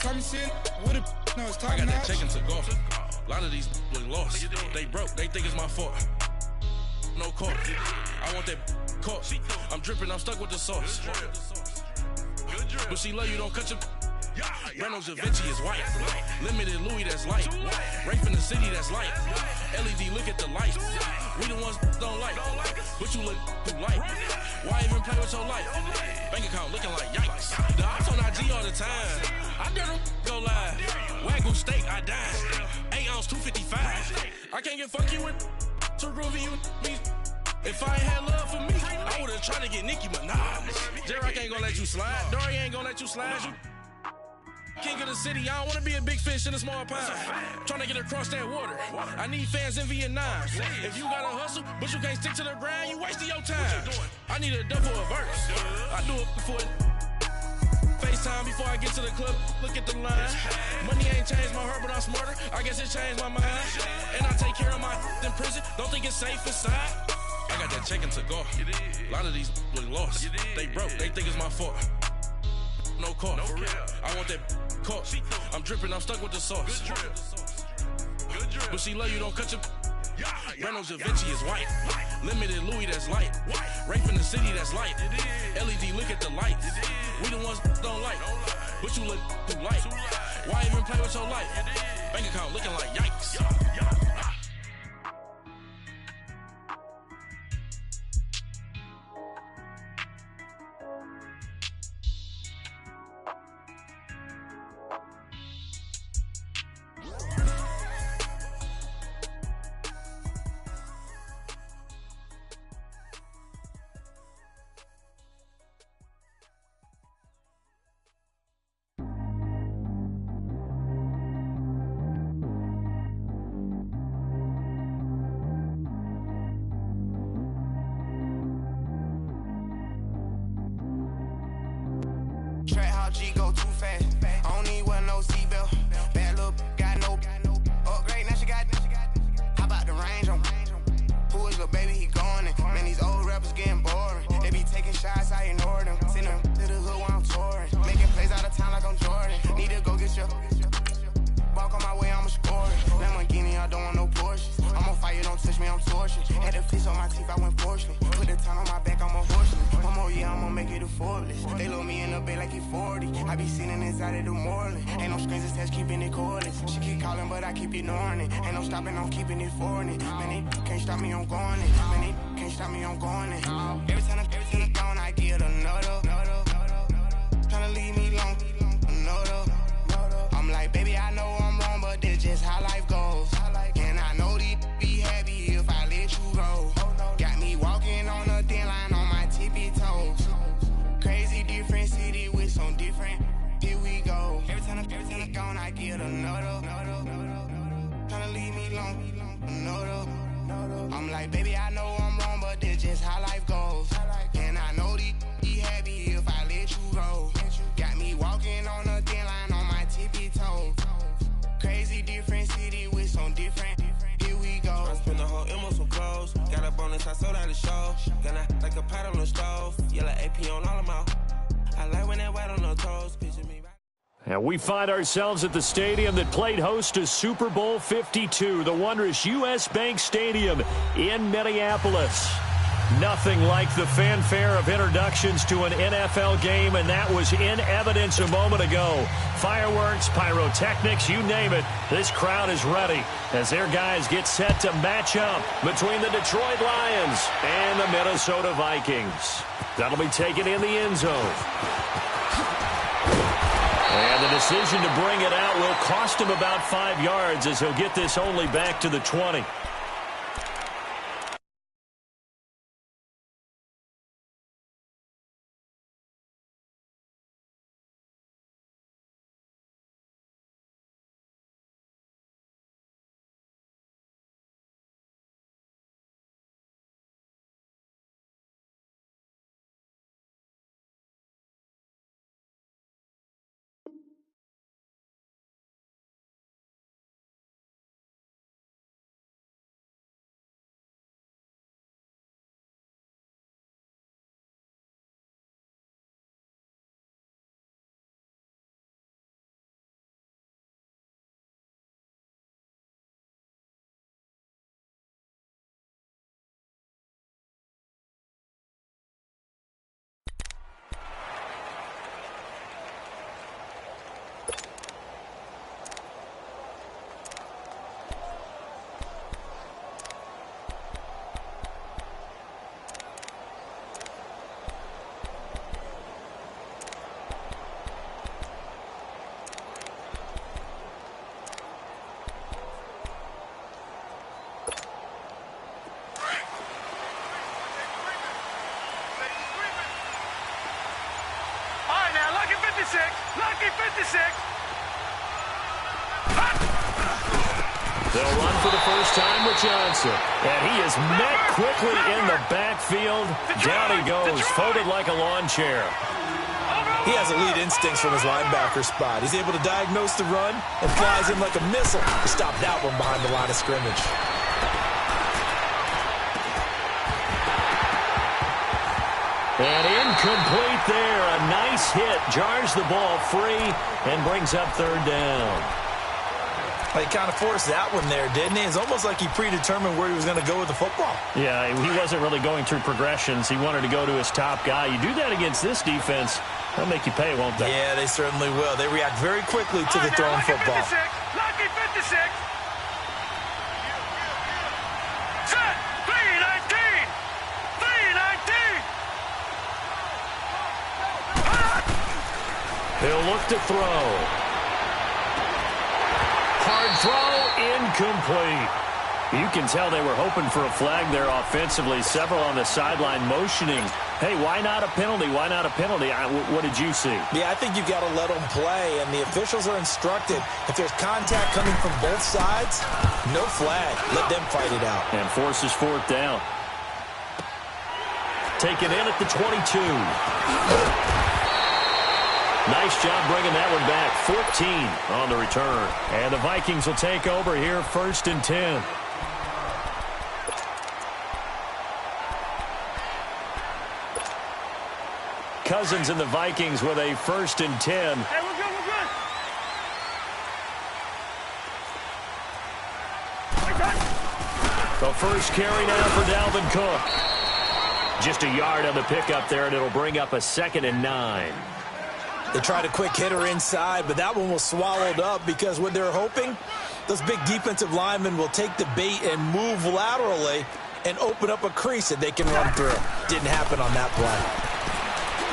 Tommy said, what a no, it's top I got that notch. check into golf. A lot of these look lost. They broke, they think it's my fault. No call. I want that caught. I'm dripping, I'm stuck with the sauce. But she love you, don't cut your. Reynolds Da Vinci is white. Limited Louis, that's light. Rape in the city, that's light. LED, look at the lights. We the ones don't like. But you look too light. Why even play with your life? Bank account looking like yikes. The ops on IG all the time. I dare them go live. Wagyu steak, I died. 8 ounce, 255. I can't get funky with too groovy you me. If I ain't had love for me, I would've tried to get Nicki Minaj. J-Rock ain't gonna let you slide. Dory ain't gonna let you slide. You king of the city, I don't wanna be a big fish in a small pond. Trying to get across that water. I need fans in Vietnam. If you gotta hustle, but you can't stick to the grind, you wasting your time. I need a double a verse. I do it before it. FaceTime before I get to the club, look at the line. Money ain't changed my heart, but I'm smarter. I guess it changed my mind. And I take care of my in prison. Don't think it's safe inside. I got that check into golf. A lot of these look lost. They broke, they think it's my fault. No call. I want that caught. I'm dripping, I'm stuck with the sauce. But she love you, don't cut your. Reynolds Da Vinci is white. Limited Louis, that's light. Rape in the city, that's light. LED, look at the lights. We the ones don't like. But you look too light. Why even play with your life? Bank account looking like yikes. Track how G go too fast. I don't need wear no seatbelt. Bad look, got no upgrade. Now she got. How about the range on? Who is little baby? He gone. Man, these old rappers getting boring. They be taking shots, I ignore them. Send them to the hood while I'm touring. Making plays out of town like I'm Jordan. Need to go get your. Walk on my way, I'ma score it. Lamborghini, I don't want no Porsches. I'm on fire, don't touch me, I'm tortured. Had the fish on my teeth, I went porcelain. Put the time on my back, I'm a horseman. One more year, I'ma make it a Forbes. They load me in the bay like he 40. I be sitting inside of the Moreland. Ain't no screens attached, keeping it cordless. She keep calling, but I keep ignoring it. Ain't no stopping, I'm keeping it foreign it. Man, they can't stop me, I'm going it. Man, they can't stop me, I'm going it. Every time I'm gone, I get another. Tryna leave me long, another. I'm like, baby, I know I'm wrong, but this just how life goes. And I know these be happy if I let you go. Got me walking on a thin line on my tippy toes. Crazy different city with some different. Here we go. Every time I'm gone, I get another. Tryna leave me long, another. I'm like, baby, I know I'm wrong, but this just how life goes. And I know these be happy if I let you go. Got me walking on a thin line on my tippy toes. Crazy different city with some different. Here we go. I spent the whole M on some clothes. Got up on this, I sold out the show. Gonna like a pot on the stove. Yellow AP on all of my. I like when that white on the toes. Picture me. And we find ourselves at the stadium that played host to Super Bowl 52, the wondrous U.S. Bank Stadium in Minneapolis. Nothing like the fanfare of introductions to an NFL game, and that was in evidence a moment ago. Fireworks, pyrotechnics, you name it. This crowd is ready as their guys get set to match up between the Detroit Lions and the Minnesota Vikings. That'll be taken in the end zone. And the decision to bring it out will cost him about 5 yards as he'll get this only back to the 20. They'll run for the first time with Johnson. And he is met quickly in the backfield. Down he goes, folded like a lawn chair. He has elite instincts from his linebacker spot. He's able to diagnose the run and flies in like a missile to stop that one behind the line of scrimmage. And incomplete there. A nice hit. Jars the ball free and brings up third down. He kind of forced that one there, didn't he? It's almost like he predetermined where he was going to go with the football. Yeah, he wasn't really going through progressions. He wanted to go to his top guy. You do that against this defense, they'll make you pay, won't they? Yeah, they certainly will. They react very quickly to the thrown football. Lucky 56. Set. 319. 319. He'll look to throw. Hard throw, incomplete. You can tell they were hoping for a flag there offensively. Several on the sideline motioning. Hey, why not a penalty? Why not a penalty? What did you see? Yeah, I think you've got to let them play, and the officials are instructed. If there's contact coming from both sides, no flag. Let them fight it out. And forces fourth down. Taken in at the 22. Nice job bringing that one back. 14 on the return. And the Vikings will take over here, 1st and 10. Cousins and the Vikings with a 1st and 10. Hey, we're good, we're good. The first carry now for Dalvin Cook. Just a yard on the pickup there, and it'll bring up a 2nd and 9. They tried a quick hitter inside, but that one was swallowed up because what they're hoping, those big defensive linemen will take the bait and move laterally and open up a crease that they can run through. Didn't happen on that play.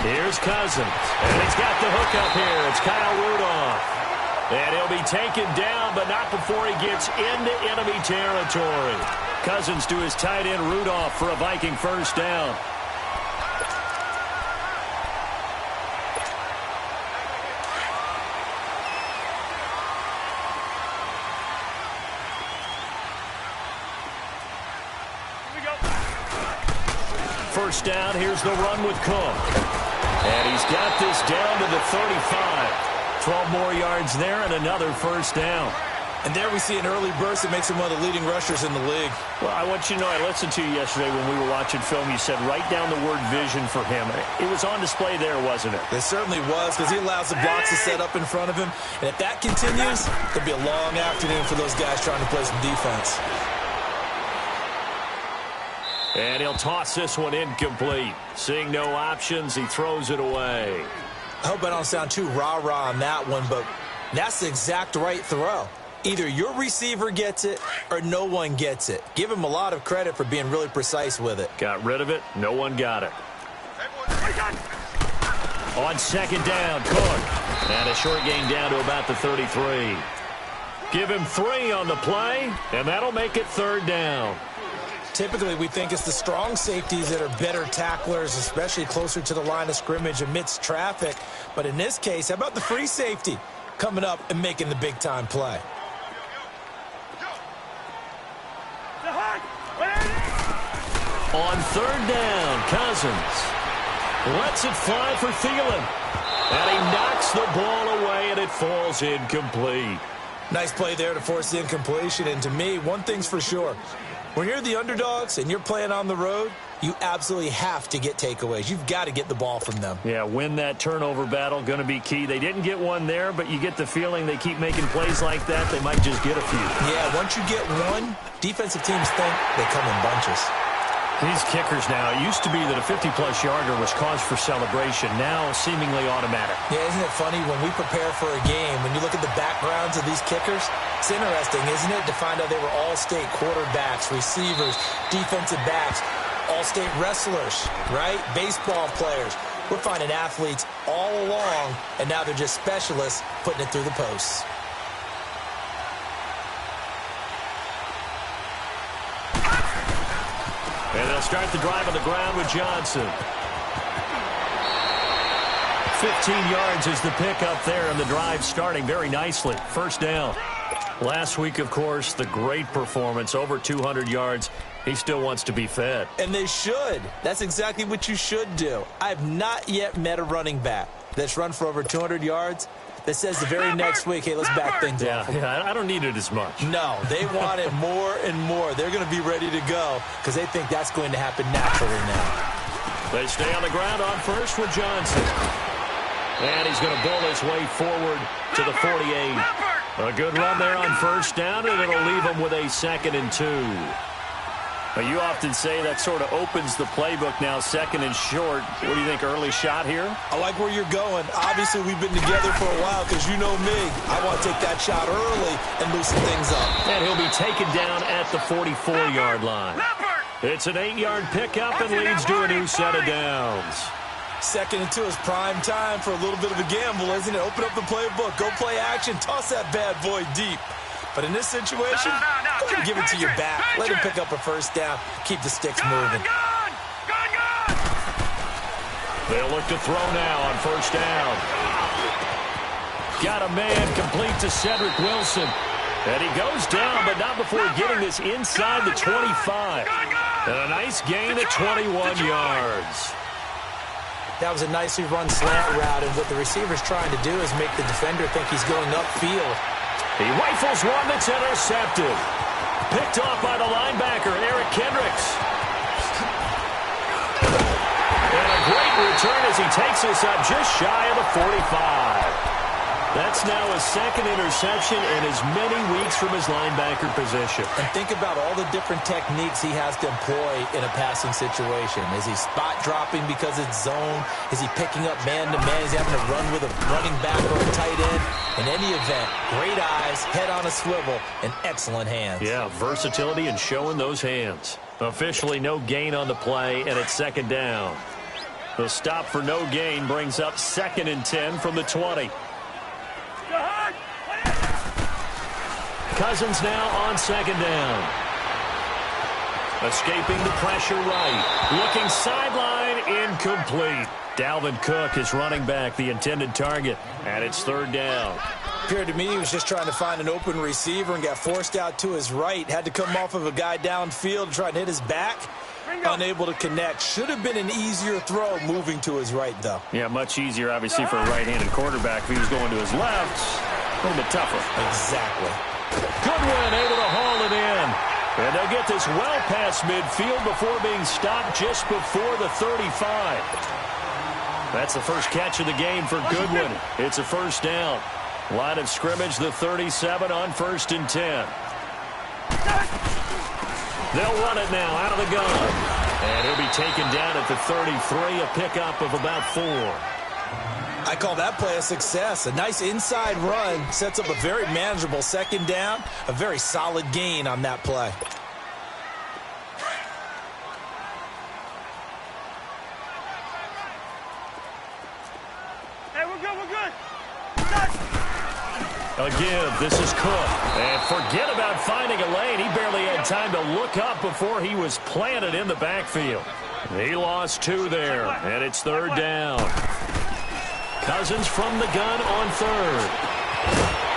Here's Cousins, and he's got the hook up here. It's Kyle Rudolph. And he'll be taken down, but not before he gets into enemy territory. Cousins to his tight end Rudolph for a Viking first down. First down, here's the run with Cook. And he's got this down to the 35. 12 more yards there and another first down. And there we see an early burst that makes him one of the leading rushers in the league. Well, I want you to know, I listened to you yesterday when we were watching film. You said write down the word vision for him. It was on display there, wasn't it? It certainly was, because he allows the blocks to set up in front of him. And if that continues, it'll be a long afternoon for those guys trying to play some defense. And he'll toss this one incomplete. Seeing no options, he throws it away. I hope I don't sound too rah-rah on that one, but that's the exact right throw. Either your receiver gets it or no one gets it. Give him a lot of credit for being really precise with it. Got rid of it. No one got it. On 2nd down, Cook. And a short gain down to about the 33. Give him 3 on the play, and that'll make it 3rd down. Typically, we think it's the strong safeties that are better tacklers, especially closer to the line of scrimmage amidst traffic. But in this case, how about the free safety coming up and making the big-time play? On 3rd down, Cousins lets it fly for Thielen. And he knocks the ball away, and it falls incomplete. Nice play there to force the incompletion. And to me, one thing's for sure. When you're the underdogs and you're playing on the road, you absolutely have to get takeaways. You've got to get the ball from them. Yeah, win that turnover battle, going to be key. They didn't get one there, but you get the feeling they keep making plays like that, they might just get a few. Yeah, once you get one, defensive teams think they come in bunches. These kickers now, it used to be that a 50-plus yarder was cause for celebration. Now, seemingly automatic. Yeah, isn't it funny when we prepare for a game, when you look at the backgrounds of these kickers, it's interesting, isn't it, to find out they were all-state quarterbacks, receivers, defensive backs, all-state wrestlers, right? Baseball players. We're finding athletes all along, and now they're just specialists putting it through the posts. And they'll start the drive on the ground with Johnson. 15 yards is the pickup there, and the drive starting very nicely. First down. Last week, of course, the great performance, over 200 yards. He still wants to be fed. And they should. That's exactly what you should do. I've not yet met a running back that's run for over 200 yards that says the very next week, hey, let's back things up. Yeah, I don't need it as much. No, they want it more and more. They're going to be ready to go because they think that's going to happen naturally now. They stay on the ground on first with Johnson. And he's going to bull his way forward to the 48. A good run there on first down, and it'll leave him with a 2nd and 2. Well, you often say that sort of opens the playbook now, 2nd and short. What do you think, early shot here? I like where you're going. Obviously, we've been together for a while because you know me. I want to take that shot early and loosen things up. And he'll be taken down at the 44-yard line. It's an 8-yard pickup and leads to a new set of downs. 2nd and 2 is prime time for a little bit of a gamble, isn't it? Open up the playbook, go play action, toss that bad boy deep. But in this situation, go ahead and give it to your back. Let him pick up a first down. Keep the sticks moving. They'll look to throw now on first down. Got a man complete to Cedric Wilson. And he goes down, but not before getting this inside the 25. And a nice gain at 21 yards. That was a nicely run slant route, and what the receiver's trying to do is make the defender think he's going upfield. He rifles one that's intercepted. Picked off by the linebacker, Eric Kendricks. And a great return as he takes us up just shy of the 45. That's now his 2nd interception in as many weeks from his linebacker position. And think about all the different techniques he has to employ in a passing situation. Is he spot dropping because it's zone? Is he picking up man-to-man? Is he having to run with a running back or a tight end? In any event, great eyes, head on a swivel, and excellent hands. Yeah, versatility and showing those hands. Officially no gain on the play, and it's 2nd down. The stop for no gain brings up 2nd and 10 from the 20. Cousins now on 2nd down. Escaping the pressure right. Looking sideline, incomplete. Dalvin Cook is running back, the intended target, and it's 3rd down. Appeared to me he was just trying to find an open receiver and got forced out to his right. Had to come off of a guy downfield, try to hit his back. Unable to connect. Should have been an easier throw moving to his right, though. Yeah, much easier, obviously, for a right-handed quarterback. If he was going to his left, a little bit tougher. Exactly. Goodwin able to haul it in. And they'll get this well past midfield before being stopped just before the 35. That's the first catch of the game for Goodwin. It's a first down. Line of scrimmage, the 37 on 1st and 10. They'll run it now out of the gun. And he'll be taken down at the 33, a pickup of about 4. I call that play a success. A nice inside run sets up a very manageable 2nd down. A very solid gain on that play. Hey, we're good, we're good. Again, this is Cook. And forget about finding a lane. He barely had time to look up before he was planted in the backfield. He lost 2 there, and it's 3rd down. Cousins from the gun on 3rd.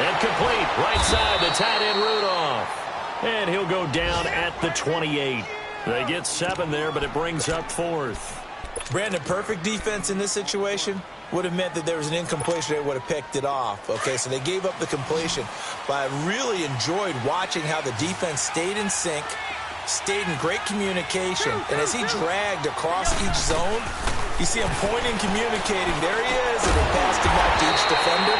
And complete, right side, the tight end Rudolph. And he'll go down at the 28. They get 7 there, but it brings up 4th. Brandon, perfect defense in this situation would have meant that there was an incompletion. They would have picked it off. Okay, so they gave up the completion. But I really enjoyed watching how the defense stayed in sync, stayed in great communication. And as he dragged across each zone, you see him pointing, communicating. There he is, and they passed him off to each defender.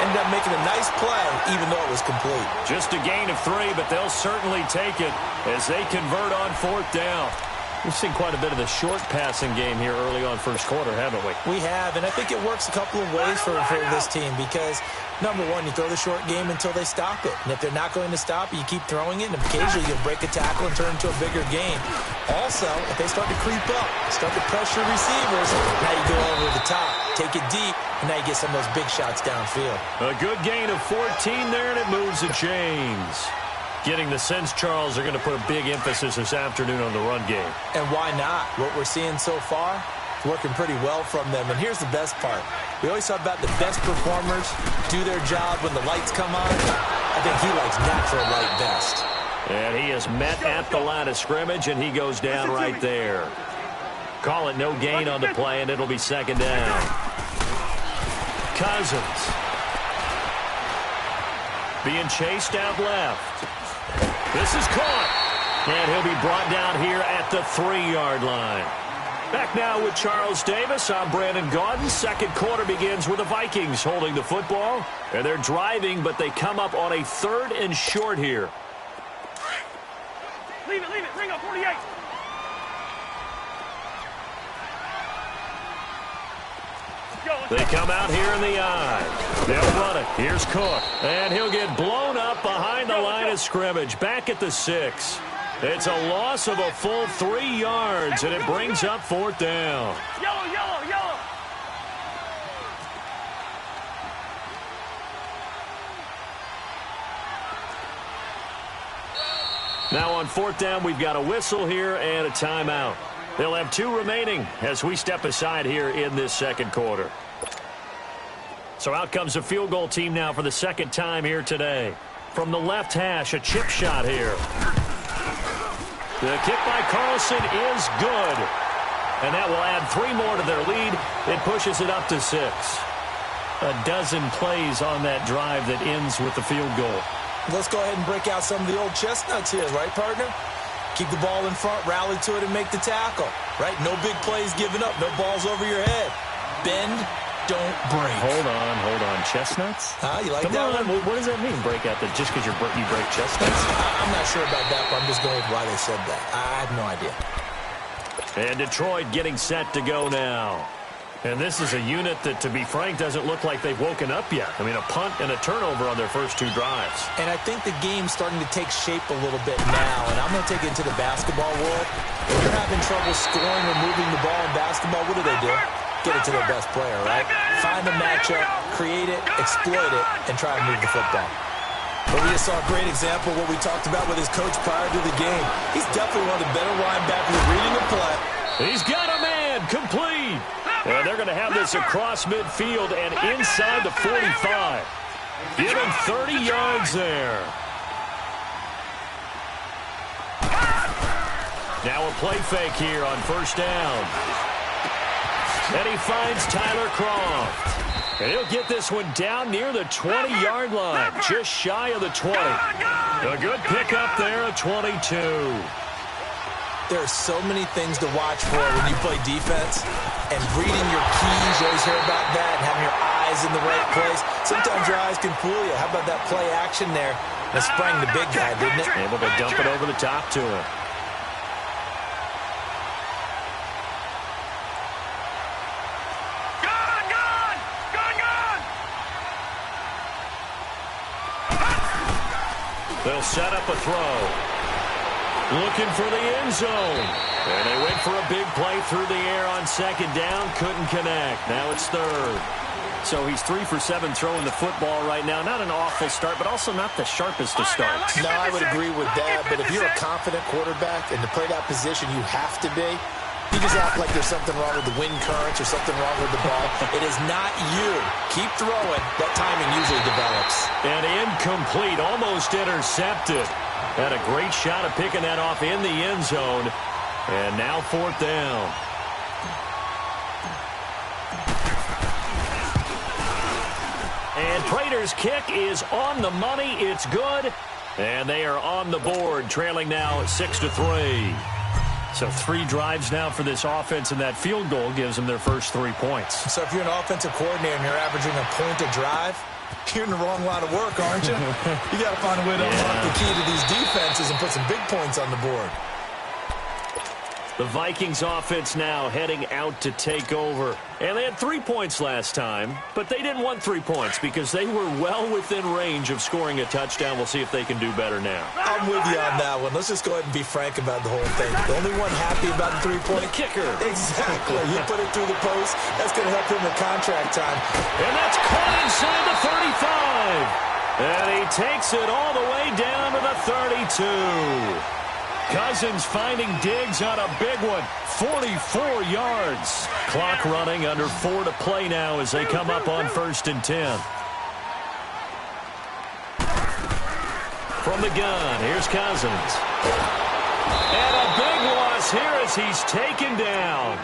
Ended up making a nice play, even though it was complete. Just a gain of 3, but they'll certainly take it as they convert on 4th down. We've seen quite a bit of the short passing game here early on first quarter, haven't we? We have, and I think it works a couple of ways for this team because, number one, you throw the short game until they stop it. And if they're not going to stop it, you keep throwing it, and occasionally you'll break a tackle and turn it into a bigger game. Also, if they start to creep up, start to pressure receivers, now you go over the top, take it deep, and now you get some of those big shots downfield. A good gain of 14 there, and it moves the chains. Getting the sense, Charles, are going to put a big emphasis this afternoon on the run game. And why not? What we're seeing so far is working pretty well from them. And here's the best part. We always talk about the best performers do their job when the lights come on. I think he likes natural light best. And he is met at the line of scrimmage, and he goes down right there. Call it no gain on the play, and it'll be second down. Cousins being chased out left. This is caught. And he'll be brought down here at the 3-yard line. Back now with Charles Davis. I'm Brandon Gaudin. Second quarter begins with the Vikings holding the football. And they're driving, but they come up on a 3rd and short here. Leave it. Ring up 48. They come out here in the eye. They'll run it. Here's Cook. And he'll get blown up behind the line of scrimmage. Back at the 6. It's a loss of a full 3 yards, and it brings up 4th down. Yellow. Now on 4th down, we've got a whistle here and a timeout. They'll have 2 remaining as we step aside here in this second quarter. So out comes a field goal team now for the second time here today. From the left hash, a chip shot here. The kick by Carlson is good. And that will add 3 more to their lead. It pushes it up to 6. A dozen plays on that drive that ends with the field goal. Let's go ahead and break out some of the old chestnuts here, right, partner? Keep the ball in front, rally to it, and make the tackle, right? No big plays given up, no balls over your head. Bend, don't break. Hold on. Chestnuts? You like Come that on. one? What does that mean, break out? Just because you break chestnuts? I'm not sure about that, but I'm just going with why they said that. I have no idea. And Detroit getting set to go now. And this is a unit that, to be frank, doesn't look like they've woken up yet. I mean, a punt and a turnover on their first 2 drives. And I think the game's starting to take shape a little bit now. And I'm going to take it into the basketball world. When you're having trouble scoring or moving the ball in basketball, what do? Get it to their best player, right? Find the matchup, create it, exploit it, and try and move the football. Well, we just saw a great example of what we talked about with his coach prior to the game. He's definitely one of the better linebackers at reading the play. He's got a man, complete. And they're going to have this across midfield and inside the 45. Give him 30 yards there. Now a play fake here on first down. And he finds Tyler Croft. And he'll get this one down near the 20-yard line, just shy of the 20. A good pickup there at 22. There are so many things to watch for when you play defense. And reading your keys, you always hear about that, and having your eyes in the right place. Sometimes your eyes can fool you. How about that play action there? That sprang the big guy, didn't it? Able to dump it over the top to him. They'll set up a throw. Looking for the end zone. And they went for a big play through the air on second down. Couldn't connect. Now it's 3rd. So he's 3 for 7 throwing the football right now. Not an awful start, but also not the sharpest of starts. No, I would agree with that. But if you're a confident quarterback and to play that position, you have to be. You just act like there's something wrong with the wind currents or something wrong with the ball. It is not you. Keep throwing. That timing usually develops. And incomplete. Almost intercepted. Had a great shot of picking that off in the end zone. And now 4th down. And Prater's kick is on the money. It's good. And they are on the board, trailing now 6-3. So 3 drives now for this offense, and that field goal gives them their first 3 points. So if you're an offensive coordinator and you're averaging a point a drive, you're in the wrong line of work, aren't you? You got to find a way to unlock the key to these defenses and put some big points on the board. The Vikings offense now heading out to take over. And they had 3 points last time, but they didn't want 3 points because they were well within range of scoring a touchdown. We'll see if they can do better now. I'm with you on that one. Let's just go ahead and be frank about the whole thing. The only one happy about the 3-point kicker. Exactly. You put it through the post. That's going to help him with contract time. And that's caught inside the 35. And he takes it all the way down to the 32. Cousins finding Diggs on a big one. 44 yards. Clock running, under 4 to play now as they come up on 1st and 10. From the gun, here's Cousins. And a big loss here as he's taken down.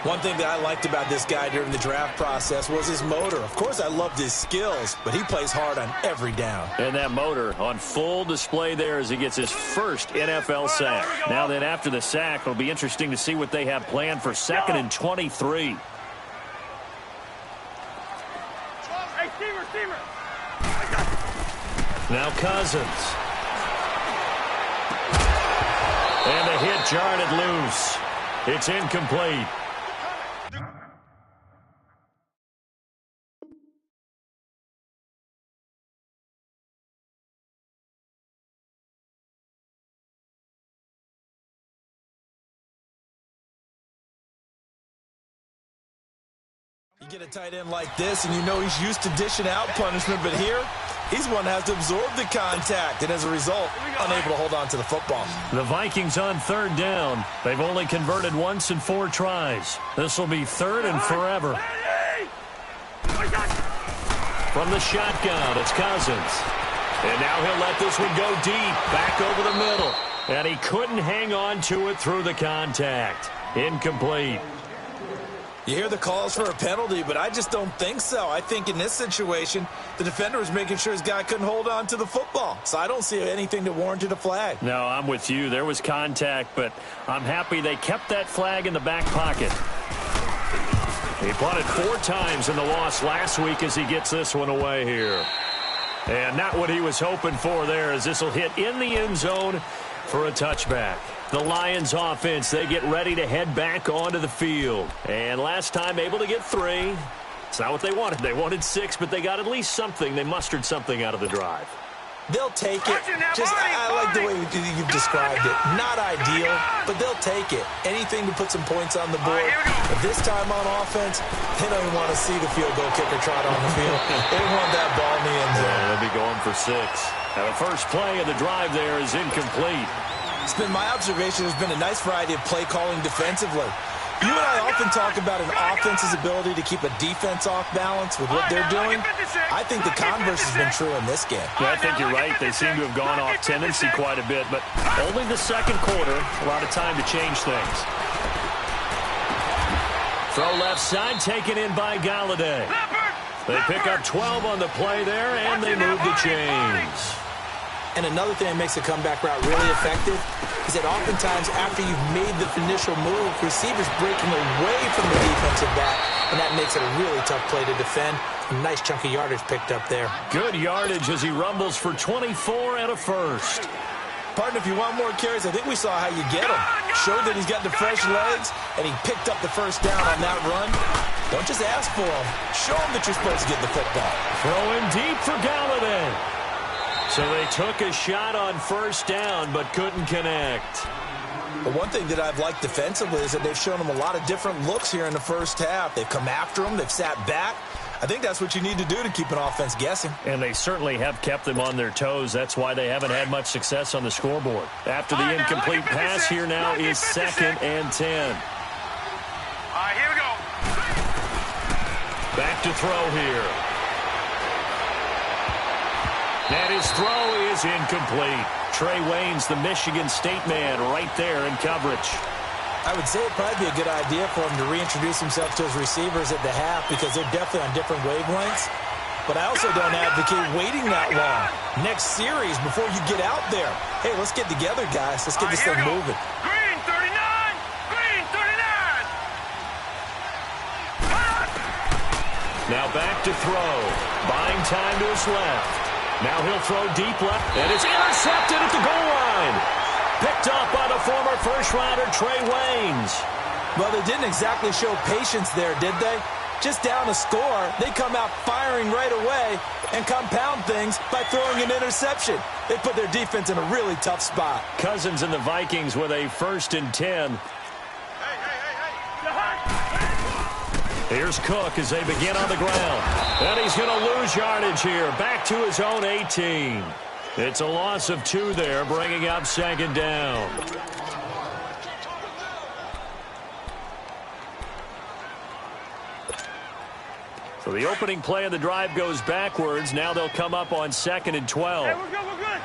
One thing that I liked about this guy during the draft process was his motor. Of course, I loved his skills, but he plays hard on every down. And that motor on full display there as he gets his first NFL sack. Now then, after the sack, it'll be interesting to see what they have planned for 2nd and 23. Hey, Steamer. Now Cousins. And the hit jarred it loose. It's incomplete. You get a tight end like this, and you know he's used to dishing out punishment, but here, he's one that has to absorb the contact, and as a result, unable to hold on to the football. The Vikings on 3rd down. They've only converted once in 4 tries. This will be 3rd and forever. From the shotgun, it's Cousins. And now he'll let this one go deep, back over the middle. And he couldn't hang on to it through the contact. Incomplete. You hear the calls for a penalty, but I just don't think so. I think in this situation, the defender was making sure his guy couldn't hold on to the football. So I don't see anything that warranted a flag. No, I'm with you. There was contact, but I'm happy they kept that flag in the back pocket. He punted 4 times in the loss last week as he gets this one away here. And not what he was hoping for there, as this will hit in the end zone for a touchback. The Lions offense, they get ready to head back onto the field. And last time able to get 3. It's not what they wanted. They wanted 6, but they got at least something. They mustered something out of the drive. They'll take it. I like the way you've described it. Not ideal, but they'll take it. Anything to put some points on the board. But this time on offense, they don't even want to see the field goal kicker trot on the field. They want that ball in the end zone. Yeah, they'll be going for 6. Now the first play of the drive there is incomplete. It's been my observation. There's been a nice variety of play calling defensively. You and I often talk about an offense's ability to keep a defense off balance with what they're doing. I think the converse has been true in this game. Yeah, I think you're right. They seem to have gone off tendency quite a bit, but only the second quarter. A lot of time to change things. Throw left side, taken in by Galladay. They pick up 12 on the play there, and they move the chains. And another thing that makes the comeback route really effective is that oftentimes after you've made the initial move, receivers breaking away from the defensive back, and that makes it a really tough play to defend. A nice chunk of yardage picked up there. Good yardage as he rumbles for 24 and a first. Partner, if you want more carries, I think we saw how you get him. Showed that he's got the fresh legs, and he picked up the first down on that run. Don't just ask for him. Show him that you're supposed to get the football. Throwing deep for Galladay. So they took a shot on first down, but couldn't connect. But one thing that I've liked defensively is that they've shown him a lot of different looks here in the first half. They've come after him. They've sat back. I think that's what you need to do to keep an offense guessing. And they certainly have kept them on their toes. That's why they haven't had much success on the scoreboard. After the incomplete pass, here now is 2nd and 10. All right, here we go. Back to throw here. And his throw is incomplete. Trey Wayne's the Michigan State man right there in coverage. I would say it'd probably be a good idea for him to reintroduce himself to his receivers at the half because they're definitely on different wavelengths. But I also don't advocate waiting that long. Next series, before you get out there, hey, let's get together, guys. Let's get this thing moving. Green 39! Green 39! Now back to throw. Buying time to his left. Now he'll throw deep left, and it's intercepted at the goal line. Picked up by the former first-rounder Trey Waynes. Well, they didn't exactly show patience there, did they? Just down a score, they come out firing right away and compound things by throwing an interception. They put their defense in a really tough spot. Cousins and the Vikings with a 1st and 10. Here's Cook as they begin on the ground. And he's going to lose yardage here. Back to his own 18. It's a loss of 2 there, bringing up 2nd down. So the opening play of the drive goes backwards. Now they'll come up on 2nd and 12. Hey, we're good, we're good.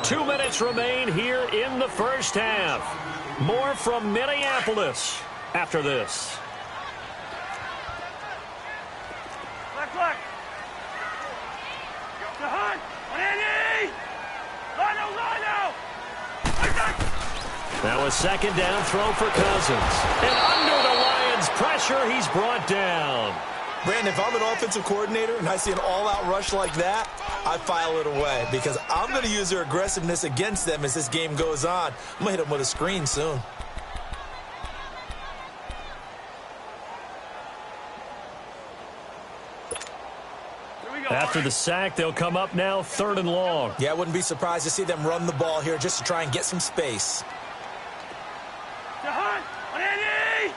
2 minutes remain here in the first half. More from Minneapolis after this. Left, left. The hunt. 180. Lino. Now a second down throw for Cousins. And under the Lions' pressure, he's brought down. Brandon, if I'm an offensive coordinator and I see an all-out rush like that, I file it away because I'm going to use their aggressiveness against them as this game goes on. I'm going to hit them with a screen soon. After the sack, they'll come up now 3rd and long. Yeah, I wouldn't be surprised to see them run the ball here just to try and get some space. The hunt. 180.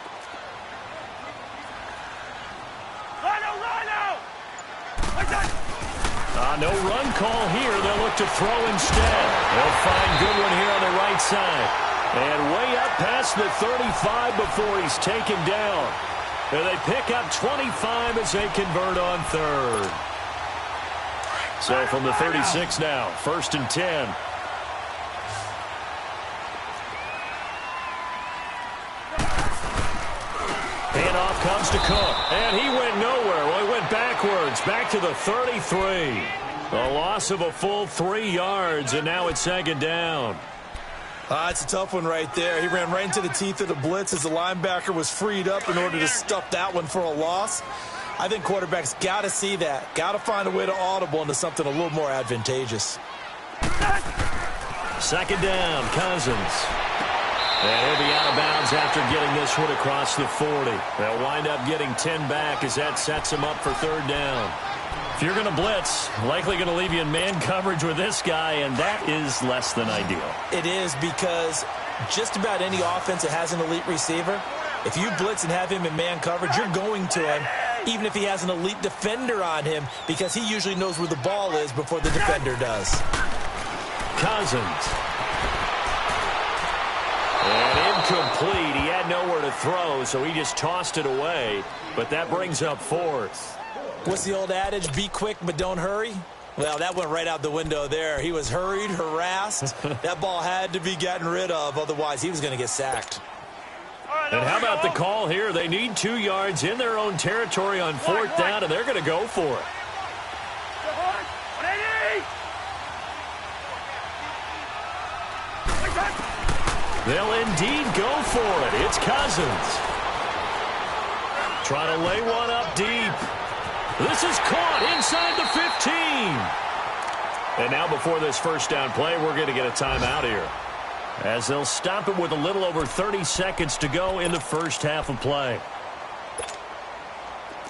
Lino. No run call here. They'll look to throw instead. They'll find Goodwin here on the right side. And way up past the 35 before he's taken down. And they pick up 25 as they convert on 3rd. So from the 36 now, 1st and 10. Handoff comes to Cook, and he went nowhere. Well, he went backwards, back to the 33. A loss of a full 3 yards, and now it's 2nd down. It's a tough one right there. He ran right into the teeth of the blitz as the linebacker was freed up in order to stuff that one for a loss. I think quarterbacks got to see that. Got to find a way to audible into something a little more advantageous. 2nd down, Cousins. And he'll be out of bounds after getting this one across the 40. They'll wind up getting 10 back as that sets him up for 3rd down. If you're going to blitz, likely going to leave you in man coverage with this guy, and that is less than ideal. It is because just about any offense that has an elite receiver, if you blitz and have him in man coverage, you're going to him, even if he has an elite defender on him, because he usually knows where the ball is before the defender does. Cousins. And incomplete. He had nowhere to throw, so he just tossed it away. But that brings up 4th. What's the old adage? Be quick, but don't hurry. Well, that went right out the window there. He was hurried, harassed. That ball had to be gotten rid of. Otherwise, he was going to get sacked. And how about the call here? They need 2 yards in their own territory on 4th down, and they're going to go for it. They'll indeed go for it. It's Cousins. Trying to lay one up deep. This is caught inside the 15. And now before this 1st down play, we're going to get a timeout here, as they'll stop it with a little over 30 seconds to go in the 1st half of play.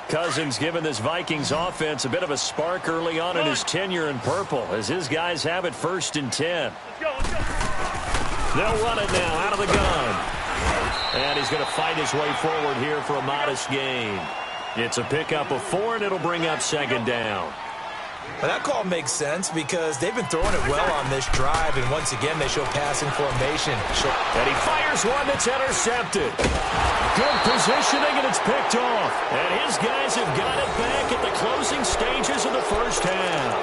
Cousins giving this Vikings offense a bit of a spark early on in his tenure in purple, as his guys have it 1st and 10. They'll run it now out of the gun. And he's going to fight his way forward here for a modest gain. It's a pickup of 4, and it'll bring up 2nd down. Well, that call makes sense because they've been throwing it well on this drive, and once again they show passing formation. And he fires one that's intercepted. Good positioning, and it's picked off. And his guys have got it back at the closing stages of the 1st half.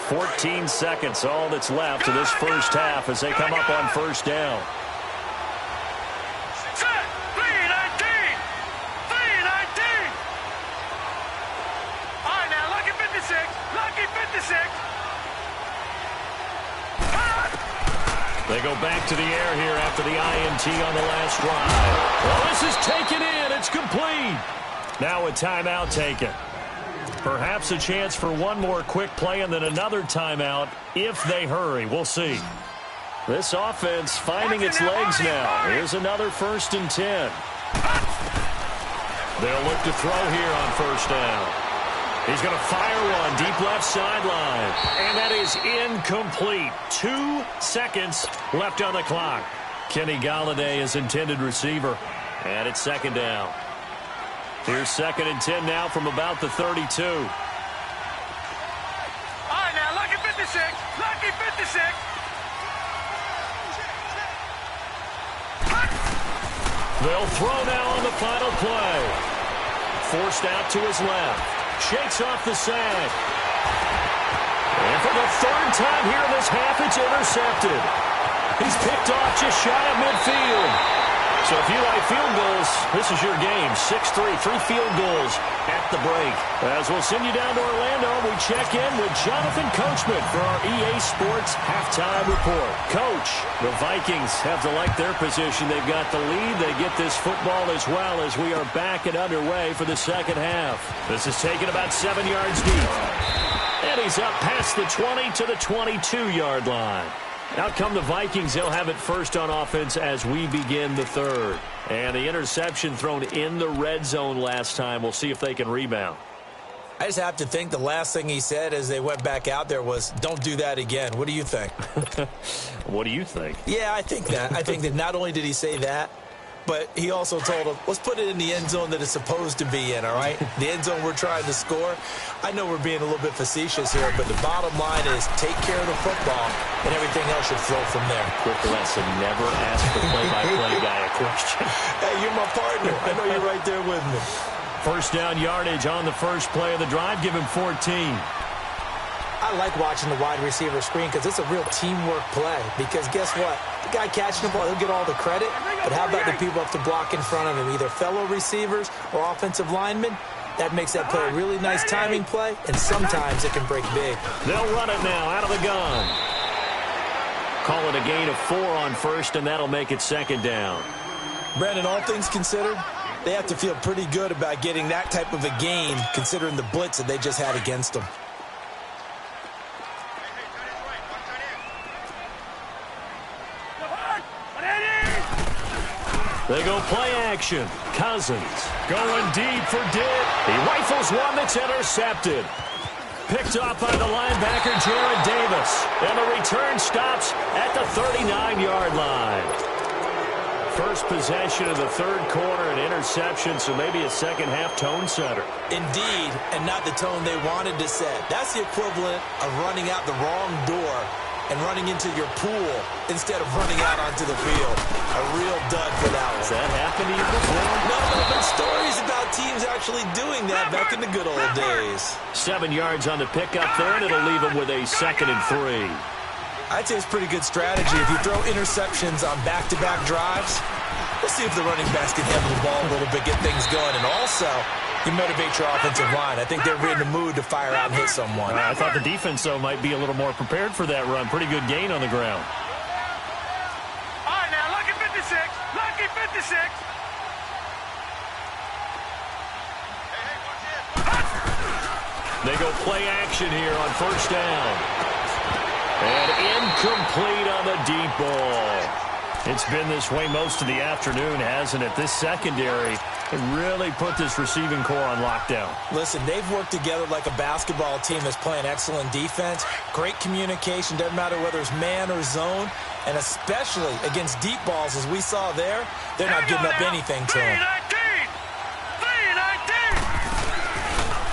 14 seconds, all that's left of this 1st half as they come up on 1st down. They go back to the air here after the INT on the last drive. Well, this is taken in. It's complete. Now a timeout taken. Perhaps a chance for one more quick play and then another timeout if they hurry. We'll see. This offense finding its legs now. Here's another 1st and 10. They'll look to throw here on 1st down. He's going to fire one deep left sideline. And that is incomplete. 2 seconds left on the clock. Kenny Golladay is intended receiver. And it's 2nd down. Here's 2nd and 10 now from about the 32. All right, now, lucky 56. Lucky 56. They'll throw now on the final play. Forced out to his left. Shakes off the sack. And for the third time here in this half, it's intercepted. He's picked off just shy of midfield. So if you like field goals, this is your game. 6-3, 3 field goals at the break. As we'll send you down to Orlando, we check in with Jonathan Coachman for our EA Sports Halftime Report. Coach, the Vikings have to like their position. They've got the lead. They get this football as well as we are back and underway for the second half. This is taken about 7 yards deep. And he's up past the 20 to the 22-yard line. Out come the Vikings. They'll have it first on offense as we begin the third. And the interception thrown in the red zone last time. We'll see if they can rebound. I just have to think the last thing he said as they went back out there was, don't do that again. What do you think? What do you think? Yeah, I think that. I think that not only did he say that, but he also told them, let's put it in the end zone that it's supposed to be in, all right? The end zone we're trying to score. I know we're being a little bit facetious here, but the bottom line is take care of the football, and everything else should flow from there. Quick lesson, never ask the play-by-play guy a question. Hey, you're my partner. I know you're right there with me. First down yardage on the first play of the drive. Give him 14. I like watching the wide receiver screen because it's a real teamwork play. Because guess what? The guy catching the ball, he'll get all the credit. But how about the people up to block in front of him, either fellow receivers or offensive linemen? That makes that play a really nice timing play, and sometimes it can break big. They'll run it now out of the gun. Call it a gain of 4 on first, and that'll make it second down. Brandon, all things considered, they have to feel pretty good about getting that type of a gain, considering the blitz that they just had against them. They go play action. Cousins going deep for Dick. He rifles one that's intercepted. Picked off by the linebacker, Jared Davis. And the return stops at the 39-yard line. First possession of the third quarter, an interception, so maybe a second-half tone setter. Indeed, and not the tone they wanted to set. That's the equivalent of running out the wrong door and running into your pool instead of running out onto the field. A real dud for that one. Has that happened to you before? No, but stories about teams actually doing that back in the good old days. 7 yards on the pickup there, and it'll leave them with a 2nd and 3. I'd say it's pretty good strategy. If you throw interceptions on back-to-back drives, we'll see if the running backs can handle the ball a little bit, get things going, and also you motivate your offensive line. I think they're in the mood to fire out and hit someone. I thought the defense, though, might be a little more prepared for that run. Pretty good gain on the ground. All right, now, lucky 56. Lucky 56. They go play action here on first down. And incomplete on the deep ball. It's been this way most of the afternoon, hasn't it? This secondary really put this receiving core on lockdown. Listen, they've worked together like a basketball team that's playing excellent defense. Great communication, doesn't matter whether it's man or zone. And especially against deep balls, as we saw there, they're not giving up anything to them.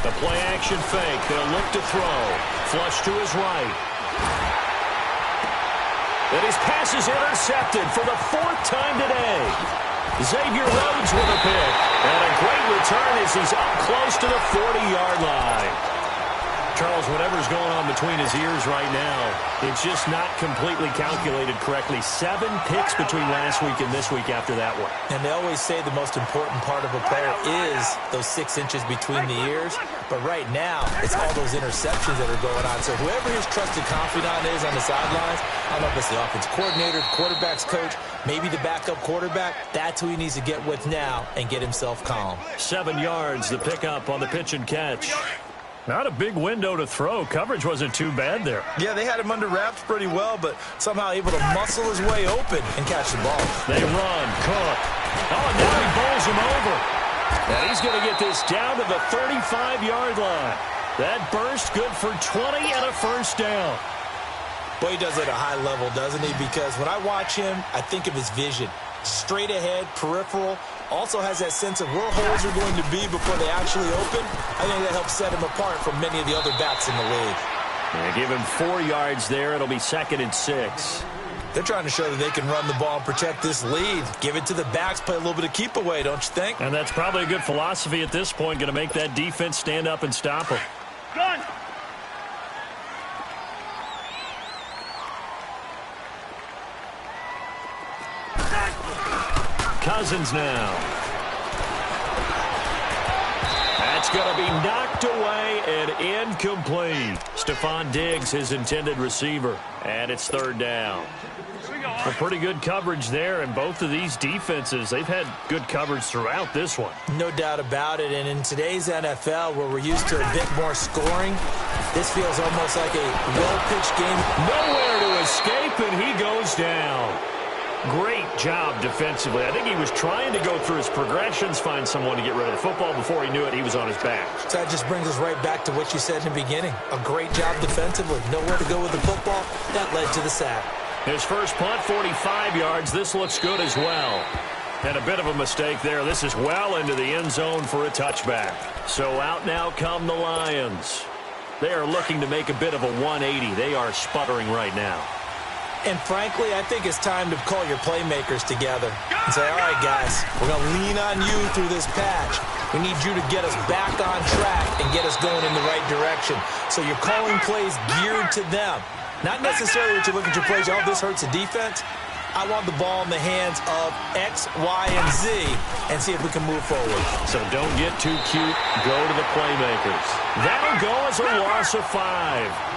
The play action fake. They'll look to throw. Flush to his right. And his pass is intercepted for the 4th time today. Xavier Rhodes with a pick. And a great return as he's up close to the 40-yard line. Charles, whatever's going on between his ears right now, it's just not completely calculated correctly. 7 picks between last week and this week after that one. And they always say the most important part of a player is those 6 inches between the ears. But right now, it's all those interceptions that are going on. So whoever his trusted confidant is on the sidelines, I don't know if it's the offensive coordinator, quarterback's coach, maybe the backup quarterback, that's who he needs to get with now and get himself calm. 7 yards, the pickup on the pitch and catch. Not a big window to throw. Coverage wasn't too bad there. Yeah, they had him under wraps pretty well, but somehow able to muscle his way open and catch the ball. They run. Cook. Oh, and now he bowls him over. And he's going to get this down to the 35-yard line. That burst good for 20 and a first down. Boy, he does it at a high level, doesn't he? Because when I watch him, I think of his vision. Straight ahead, peripheral. Also has that sense of where holes are going to be before they actually open. I think that helps set him apart from many of the other backs in the league. Yeah, give him 4 yards there. It'll be 2nd and 6. They're trying to show that they can run the ball and protect this lead. Give it to the backs, play a little bit of keep away, don't you think? And that's probably a good philosophy at this point. Going to make that defense stand up and stop him. Gun. Cousins now. That's going to be knocked away and incomplete. Stephon Diggs, his intended receiver. And it's third down. Well, pretty good coverage there, and both of these defenses, they've had good coverage throughout this one. No doubt about it, and in today's NFL, where we're used to a bit more scoring, this feels almost like a well-pitched game. Nowhere to escape, and he goes down. Great job defensively. I think he was trying to go through his progressions, find someone to get rid of the football. Before he knew it, he was on his back. So that just brings us right back to what you said in the beginning. A great job defensively. Nowhere to go with the football. That led to the sack. His first punt, 45 yards. This looks good as well. And a bit of a mistake there. This is well into the end zone for a touchback. So out now come the Lions. They are looking to make a bit of a 180. They are sputtering right now. And frankly, I think it's time to call your playmakers together and say, all right, guys, we're going to lean on you through this patch. We need you to get us back on track and get us going in the right direction. So you're calling plays geared to them. Not necessarily that you look at your plays, oh, this hurts the defense. I want the ball in the hands of X, Y, and Z and see if we can move forward. So don't get too cute. Go to the playmakers. That'll go as a loss of 5.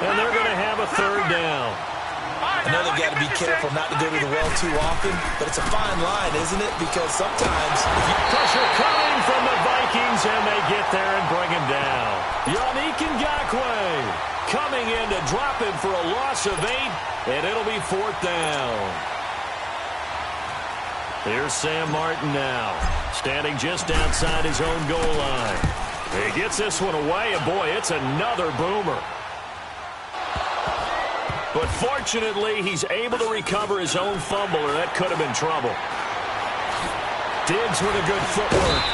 And they're going to have a third down. I know they've got to be careful not to go to the well too often, but it's a fine line, isn't it? Because sometimes if you... Pressure coming from the Vikings, and they get there and bring him down. Yannick Ngakoue coming in to drop him for a loss of 8, and it'll be fourth down. Here's Sam Martin now, standing just outside his own goal line. He gets this one away, and boy, it's another boomer. But fortunately, he's able to recover his own fumble, or that could have been trouble. Diggs with a good footwork.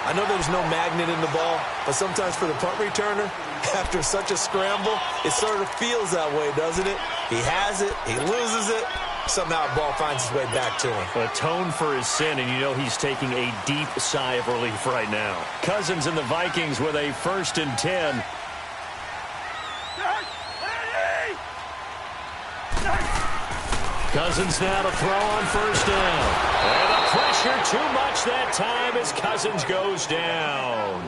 I know there's no magnet in the ball, but sometimes for the punt returner, after such a scramble, it sort of feels that way, doesn't it? He has it, he loses it, somehow the ball finds its way back to him. Atone for his sin, and you know he's taking a deep sigh of relief right now. Cousins and the Vikings with a 1st and 10. Cousins now to throw on first down. And the pressure too much that time as Cousins goes down.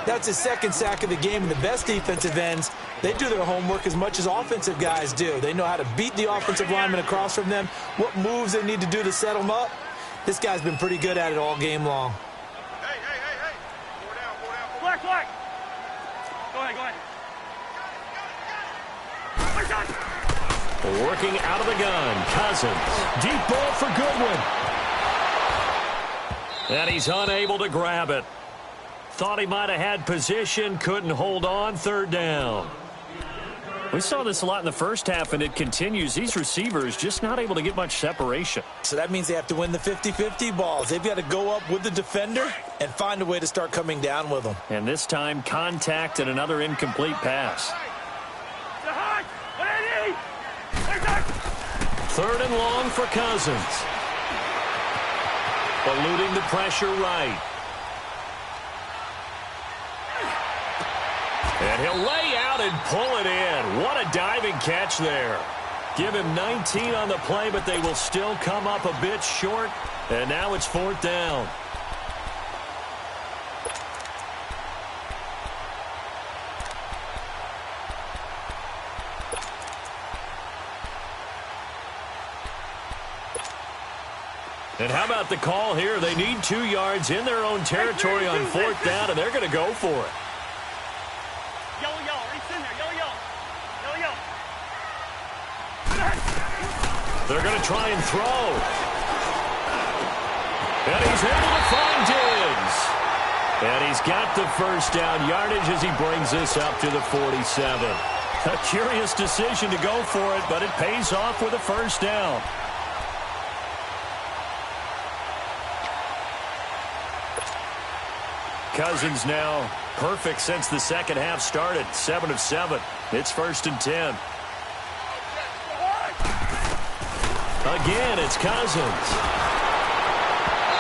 That's his second sack of the game, and the best defensive ends, they do their homework as much as offensive guys do. They know how to beat the offensive lineman across from them, what moves they need to do to set them up. This guy's been pretty good at it all game long. Hey. Four down. Black. Go ahead. Working out of the gun, Cousins. Deep ball for Goodwin. And he's unable to grab it. Thought he might have had position, couldn't hold on, third down. We saw this a lot in the first half, and it continues. These receivers just not able to get much separation. So that means they have to win the 50-50 balls. They've got to go up with the defender and find a way to start coming down with them. And this time, contact and another incomplete pass. Third and long for Cousins. Eluding the pressure right. And he'll lay out and pull it in. What a diving catch there. Give him 19 on the play, but they will still come up a bit short. And now it's fourth down. And how about the call here? They need 2 yards in their own territory on fourth down, and they're going to go for it. Yellow. Reach in there. Yellow. They're going to try and throw. And he's able to find Diggs. And he's got the first down yardage as he brings this up to the 47. A curious decision to go for it, but it pays off with a first down. Cousins now perfect since the second half started. 7 of 7. It's 1st and 10. Again, it's Cousins.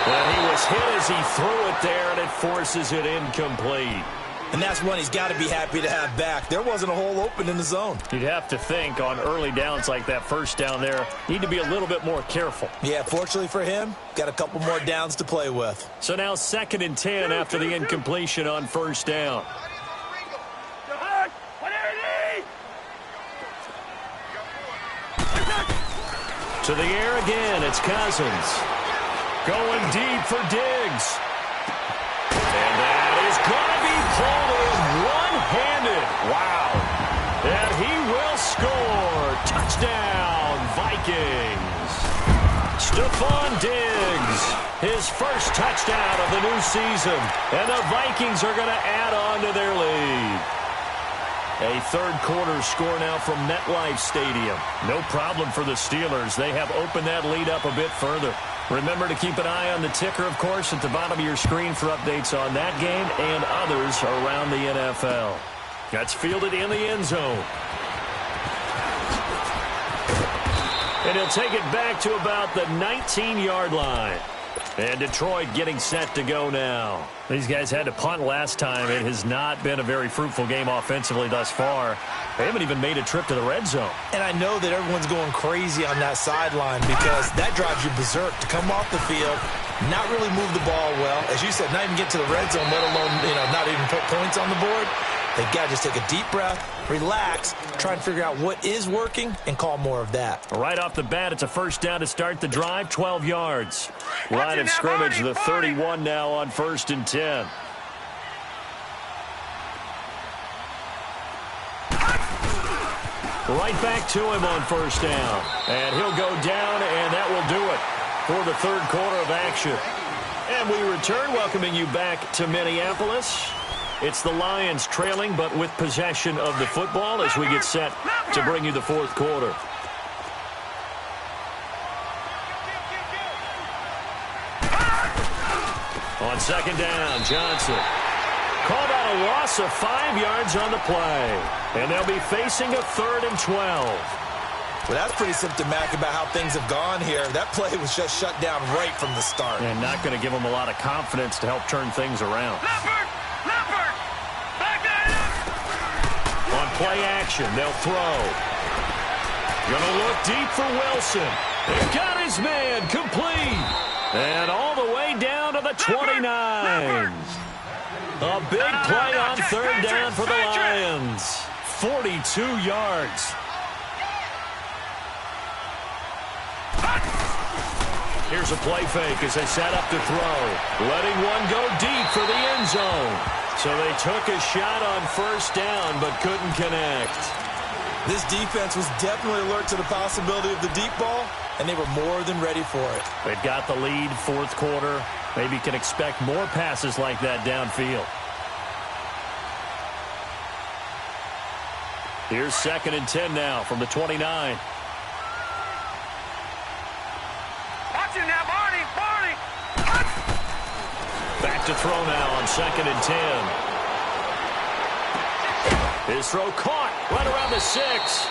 And he was hit as he threw it there, and it forces it incomplete. And that's one he's got to be happy to have back. There wasn't a hole open in the zone. You'd have to think on early downs like that first down there, need to be a little bit more careful. Yeah, fortunately for him, got a couple more downs to play with. So now 2nd and 10 after the incompletion on first down. To the air again, it's Cousins. Going deep for Diggs. And that is going to be pulled in one-handed. Wow. And he will score. Touchdown, Vikings. Stephon Diggs, his first touchdown of the new season. And the Vikings are going to add on to their lead. A third-quarter score now from MetLife Stadium. No problem for the Steelers. They have opened that lead up a bit further. Remember to keep an eye on the ticker, of course, at the bottom of your screen for updates on that game and others around the NFL. That's fielded in the end zone. And he'll take it back to about the 19-yard line. And Detroit getting set to go now. These guys had to punt last time. It has not been a very fruitful game offensively thus far. They haven't even made a trip to the red zone. And I know that everyone's going crazy on that sideline because that drives you berserk to come off the field, not really move the ball well. As you said, not even get to the red zone, let alone, not even put points on the board. They've got to just take a deep breath, relax, try and figure out what is working, and call more of that. Right off the bat, it's a first down to start the drive, 12 yards. Line of scrimmage, the 31 now on 1st and 10. Right back to him on first down. And he'll go down, and that will do it for the third quarter of action. And we return, welcoming you back to Minneapolis. It's the Lions trailing, but with possession of the football as we get set to bring you the fourth quarter. On second down, Johnson. Called out a loss of 5 yards on the play. And they'll be facing a 3rd and 12. Well, that's pretty symptomatic about how things have gone here. That play was just shut down right from the start. And not going to give them a lot of confidence to help turn things around. On play action, they'll throw. Gonna look deep for Wilson. They've got his man complete. And all the way down to the 29. A big play on third down for the Lions. 42 yards. Here's a play fake as they set up to throw. Letting one go deep for the end zone. So they took a shot on first down but couldn't connect. This defense was definitely alert to the possibility of the deep ball, and they were more than ready for it. They've got the lead, fourth quarter. Maybe can expect more passes like that downfield. Here's 2nd and 10 now from the 29. Watch him now, Barney. Back to throw now on 2nd and 10. His throw caught right around the 6.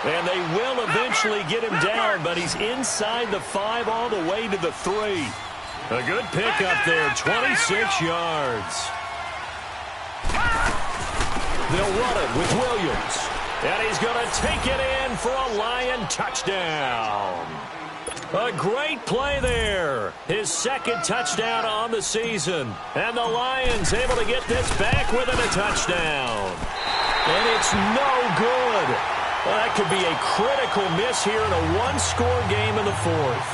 And they will eventually get him down, but he's inside the 5 all the way to the 3. A good pickup there, 26 yards. They'll run it with Williams. And he's going to take it in for a Lion touchdown. A great play there. His 2nd touchdown on the season. And the Lions able to get this back within a touchdown. And it's no good. Well, that could be a critical miss here in a one-score game in the 4th.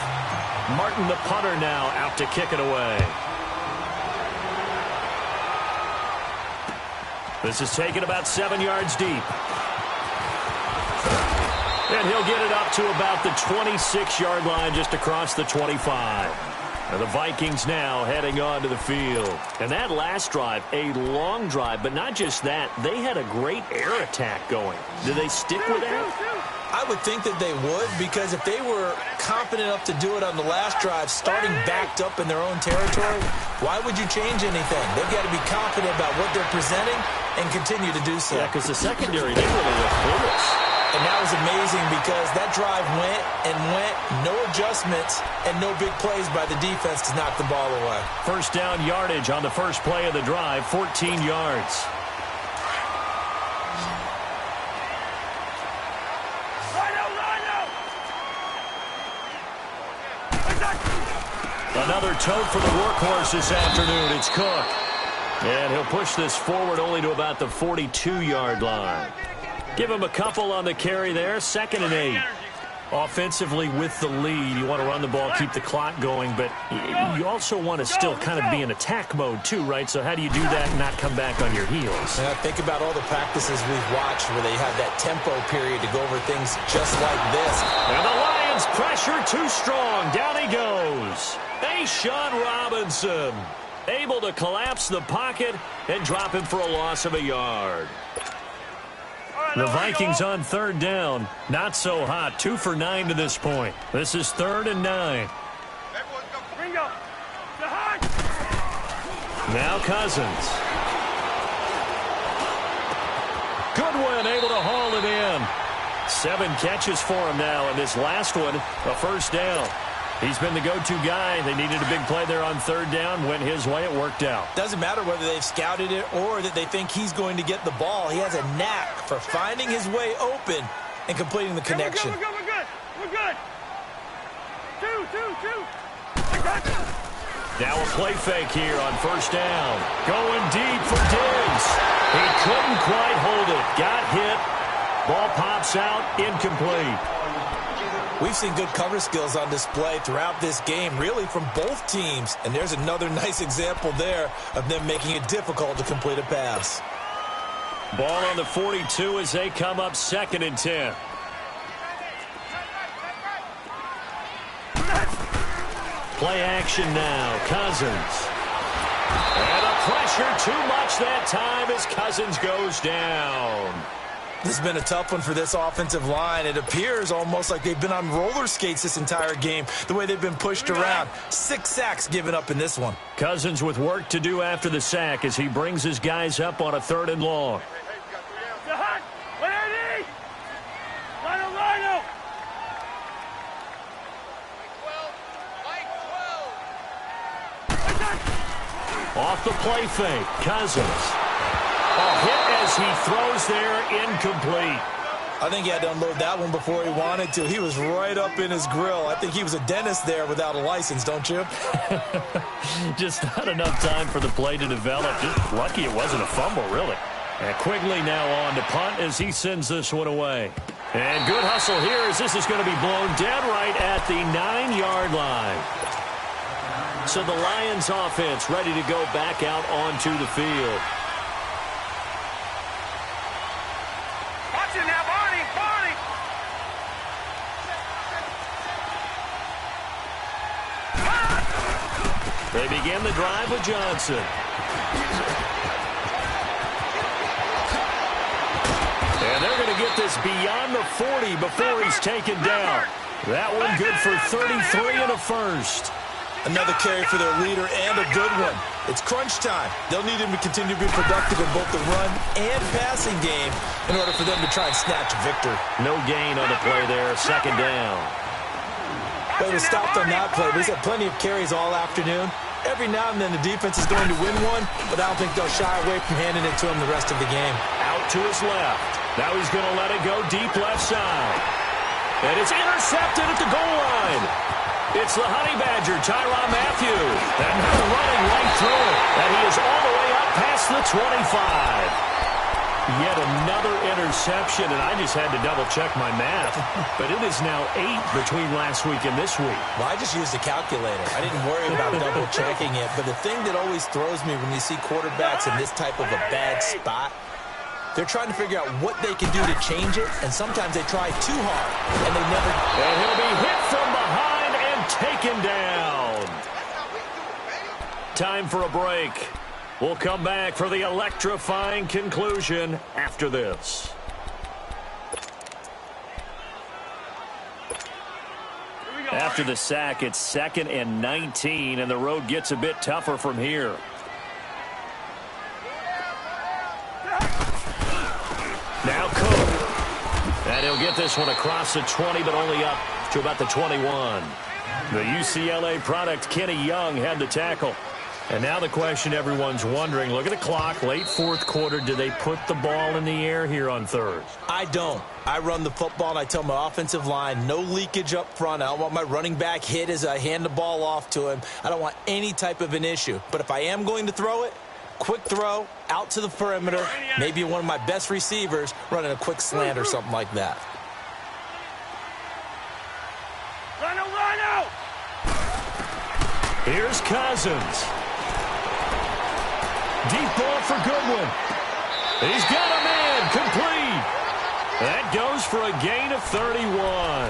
Martin, the punter, now out to kick it away. This is taken about 7 yards deep. And he'll get it up to about the 26-yard line just across the 25. And the Vikings now heading onto the field. And that last drive, a long drive, but not just that. They had a great air attack going. Do they stick with that? I would think that they would, because if they were confident enough to do it on the last drive, starting backed up in their own territory, why would you change anything? They've got to be confident about what they're presenting and continue to do so. Yeah, because the secondary, they really looked clueless. And that was amazing because that drive went and went, no adjustments, and no big plays by the defense to knock the ball away. First down yardage on the first play of the drive, 14 yards. Another tote for the workhorse this afternoon. It's Cook. And he'll push this forward only to about the 42-yard line. Give him a couple on the carry there. 2nd and 8. Offensively with the lead, you want to run the ball, keep the clock going, but you also want to still kind of be in attack mode too, right? So how do you do that and not come back on your heels? Yeah, think about all the practices we've watched where they have that tempo period to go over things just like this. And the Lions pressure too strong. Down he goes. Sean Robinson able to collapse the pocket and drop him for a loss of a yard. The Vikings on 3rd down. Not so hot. 2 for 9 to this point. This is 3rd and 9. Now Cousins. Goodwin able to haul it in. 7 catches for him now, and this last one, a first down. He's been the go-to guy. They needed a big play there on 3rd down. Went his way. It worked out. Doesn't matter whether they've scouted it or that they think he's going to get the ball. He has a knack for finding his way open and completing the connection. We're good. We're good. Two. Now a play fake here on 1st down. Going deep for Diggs. He couldn't quite hold it. Got hit. Ball pops out. Incomplete. We've seen good cover skills on display throughout this game, really from both teams. And there's another nice example there of them making it difficult to complete a pass. Ball on the 42 as they come up 2nd and 10. Play action now. Cousins. And a pressure too much that time as Cousins goes down. This has been a tough one for this offensive line. It appears almost like they've been on roller skates this entire game, the way they've been pushed around. 6 sacks given up in this one. Cousins with work to do after the sack as he brings his guys up on a 3rd and long. Off the play fake, Cousins. A hit as he throws there, incomplete. I think he had to unload that one before he wanted to. He was right up in his grill. I think he was a dentist there without a license, don't you? Just not enough time for the play to develop. Just lucky it wasn't a fumble, really. And Quigley now on to punt as he sends this one away. And good hustle here as this is going to be blown dead right at the 9-yard line. So the Lions offense ready to go back out onto the field. Watch it now, Barney! They begin the drive with Johnson. And they're going to get this beyond the 40 before he's taken down. That one good for 33 and a first. Another carry for their leader and a good one. It's crunch time. They'll need him to continue to be productive in both the run and passing game in order for them to try and snatch a victory. No gain on the play there. 2nd down. They were stopped on that play. He's had plenty of carries all afternoon. Every now and then the defense is going to win one, but I don't think they'll shy away from handing it to him the rest of the game. Out to his left. Now he's going to let it go deep left side. And it's intercepted at the goal line. It's the Honey Badger, Tyrann Mathieu. And now running right through it. And he is all the way up past the 25. Yet another interception, and I just had to double-check my math. But it is now 8 between last week and this week. Well, I just used a calculator. I didn't worry about double-checking it. But the thing that always throws me when you see quarterbacks in this type of a bad spot, they're trying to figure out what they can do to change it, and sometimes they try too hard, and they never... And he'll be hit from behind and taken down. Time for a break. We'll come back for the electrifying conclusion after this. After the sack, it's 2nd and 19, and the road gets a bit tougher from here. Now Cook. And he'll get this one across the 20, but only up to about the 21. The UCLA product, Kenny Young, had the tackle. And now the question everyone's wondering, look at the clock, late fourth quarter, do they put the ball in the air here on third? I don't. I run the football, and I tell my offensive line, no leakage up front. I don't want my running back hit as I hand the ball off to him. I don't want any type of an issue. But if I am going to throw it, quick throw, out to the perimeter, maybe one of my best receivers running a quick slant or something like that. Run out! Here's Cousins. Deep ball for Goodwin. He's got a man, complete. That goes for a gain of 31.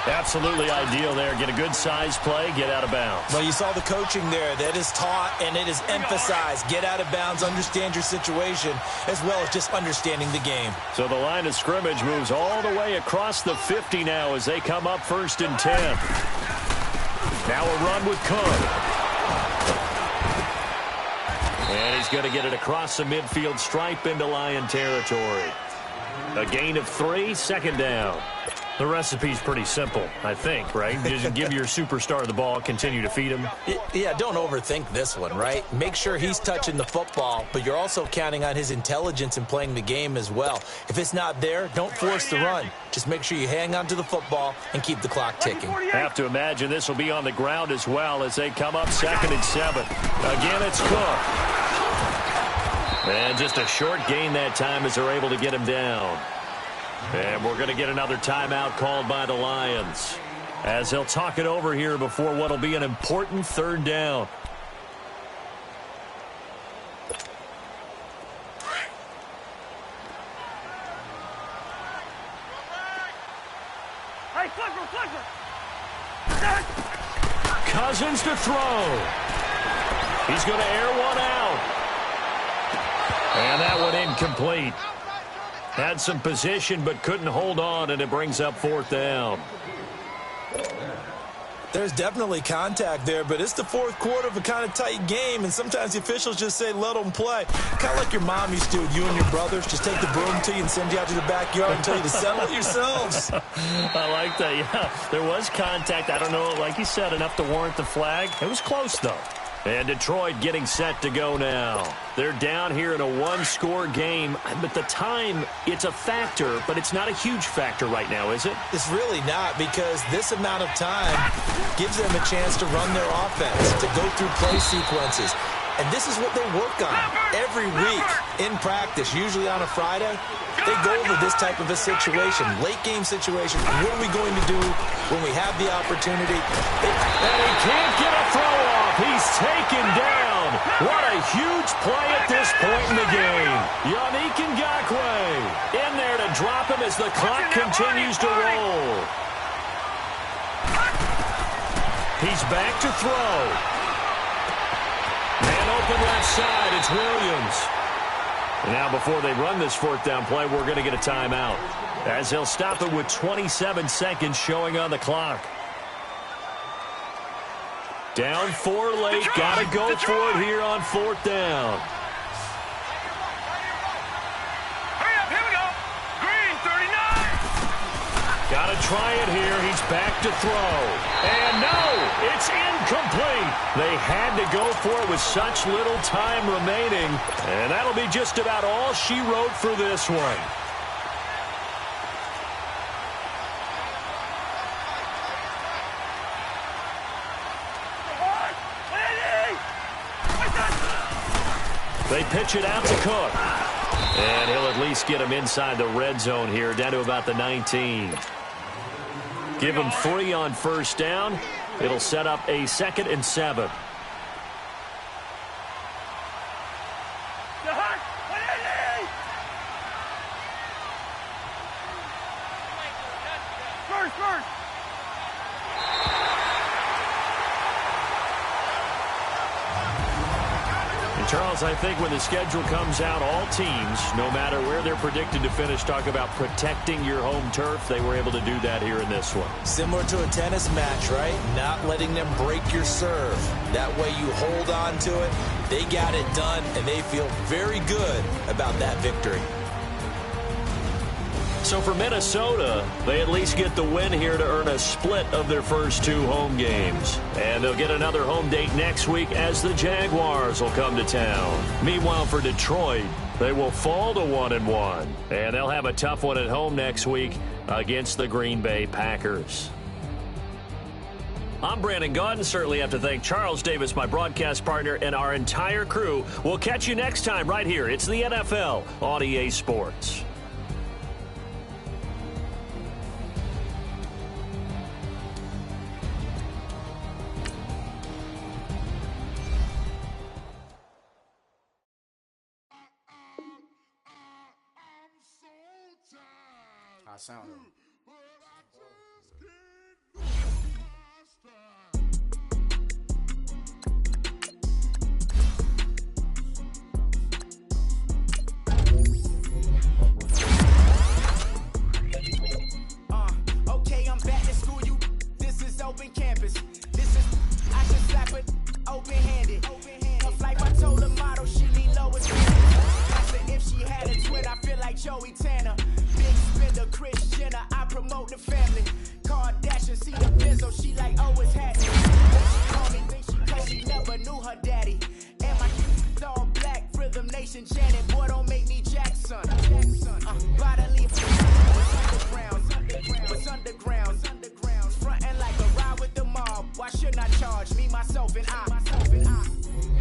Absolutely ideal there. Get a good size play, get out of bounds. Well, you saw the coaching there. That is taught and it is emphasized. Get out of bounds, understand your situation, as well as just understanding the game. So the line of scrimmage moves all the way across the 50 now as they come up 1st and 10. Now a run with Cook. And he's going to get it across the midfield stripe into Lion territory. A gain of 3, 2nd down. The recipe's pretty simple, I think, right? Just give your superstar the ball, continue to feed him. Yeah, don't overthink this one, right? Make sure he's touching the football, but you're also counting on his intelligence in playing the game as well. If it's not there, don't force the run. Just make sure you hang on to the football and keep the clock ticking. Have to imagine this will be on the ground as well as they come up 2nd and 7. Again, it's Cook. And just a short gain that time as they're able to get him down. And we're going to get another timeout called by the Lions as they'll talk it over here before what will be an important 3rd down. Hey, Clipper! Cousins to throw. He's going to air one out. And that one incomplete. Had some position but couldn't hold on, and it brings up 4th down. There's definitely contact there, but it's the 4th quarter of a kind of tight game, and sometimes the officials just say, let them play. Kind of like your mom used to with you and your brothers. Just take the broom to you and send you out to the backyard and tell you to settle it yourselves. I like that, yeah. There was contact. I don't know, like you said, enough to warrant the flag. It was close, though. And Detroit getting set to go now. They're down here in a 1-score game, but the time, it's a factor, but it's not a huge factor right now, is it? It's really not, because this amount of time gives them a chance to run their offense, to go through play sequences. And this is what they work on every week in practice, usually on a Friday. They go over this type of a situation, late-game situation. What are we going to do when we have the opportunity? And he can't get a throw off. He's taken down. What a huge play at this point in the game. Yannick Ngakoue in there to drop him as the clock continues to roll. He's back to throw. Man open left side. It's Williams. And now before they run this 4th down play, we're going to get a timeout as they'll stop it with 27 seconds showing on the clock. Down 4 late. Got to go for it here on 4th down. Hurry up, here we go. Green, 39. Got to try it here. He's back to throw. And no, it's incomplete. They had to go for it with such little time remaining. And that'll be just about all she wrote for this one. They pitch it out to Cook. And he'll at least get him inside the red zone here, down to about the 19. Give him 3 on 1st down. It'll set up a 2nd and 7. First. And Charles, I think when the schedule comes out, all teams, no matter where they're predicted to finish, talk about protecting your home turf. They were able to do that here in this one. Similar to a tennis match, right? Not letting them break your serve. That way you hold on to it. They got it done, and they feel very good about that victory. So for Minnesota, they at least get the win here to earn a split of their first 2 home games. And they'll get another home date next week as the Jaguars will come to town. Meanwhile, for Detroit, they will fall to 1-1. And they'll have a tough one at home next week against the Green Bay Packers. I'm Brandon Gaudin. Certainly have to thank Charles Davis, my broadcast partner, and our entire crew. We'll catch you next time right here. It's the NFL on EA Sports. I sound it. Okay, I'm back to school. This is open campus. I should slap it open-handed. Tough life, I told the model she need lower standards. I said if she had a twin, I feel like Joey Tanner. Big spender, Kris Jenner, I promote the family. Kardashian, see the Benzo, she like, oh, it's happening. She call me, think she told she never knew her daddy. And my all black, Rhythm Nation, Janet, boy, don't make me Jackson. Bodily, what's underground, frontin' like a ride with the mob. Why shouldn't I charge me, myself, and I?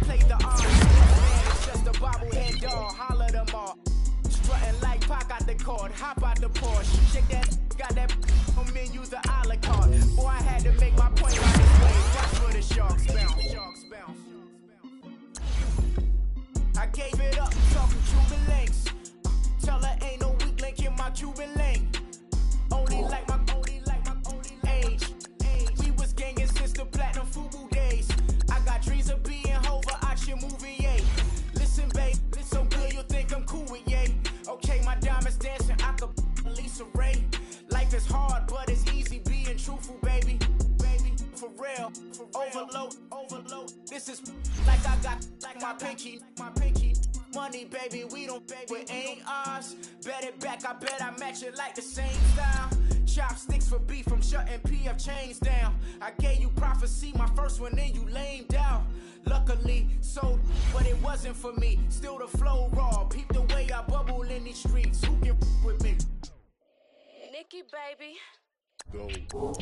Play the arm, man, it's just a bobblehead doll, holler them all. Strutting like Pac out the court, hop out the Porsche. Check that, got that on menu, the a la carte. Boy, I had to make my point on this way. Watch for the sharks bounce. I gave it up, talking Cuban links. Tell her ain't no weak link in my Cuban link. Only like my age. We was gangin' since the platinum FUBU days. I got dreams of being Hova out your movie, yay. Listen, babe, so good you'll think I'm cool with yay. Okay, my diamonds dancing, I could Lisa Ray. Life is hard, but it's easy being truthful, baby. For real, overload. This is like I got like my pinky. Money, baby, we don't pay, it ain't ours. Bet it back, I bet I match it like the same style. Chopsticks for beef from shutting PF chains down. I gave you prophecy, my first one, then you lamed out. Luckily, sold, but it wasn't for me. Still the flow raw, peep the way I bubble in these streets. Who can with me? Nikki, baby. Go.